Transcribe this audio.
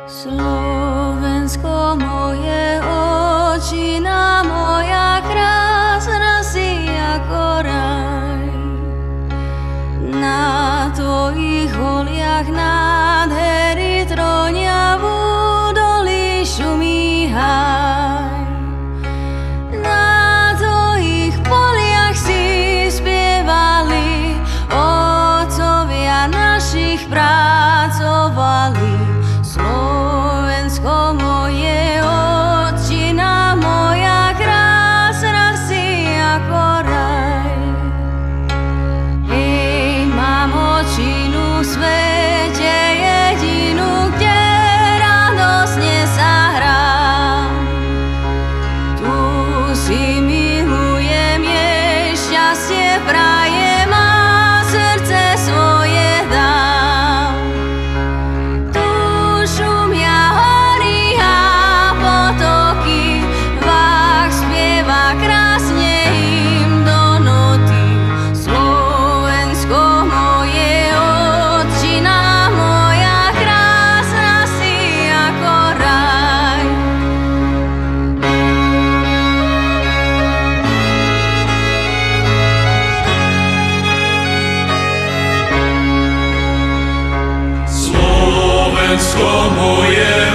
Slovensko moje, očina moja, krásna si ako raj. Na tvojich holiach nádhery trónia, v údolí šumí háj. Na tvojich poliach si spievali, otcovia našich pracovali. Slovensko moje, otčina moja, krásna si ako raj. Hej, mám otčinu v svete jedinú, kde radosne sa hrám. Tu si milujem, jej šťastie prajem a srdce svoje dám. Tu šumia hory a potoky, vách spieva krásne im do noty. Slovensko moje, otčina moja, krásna si ako raj. Slovensko moje,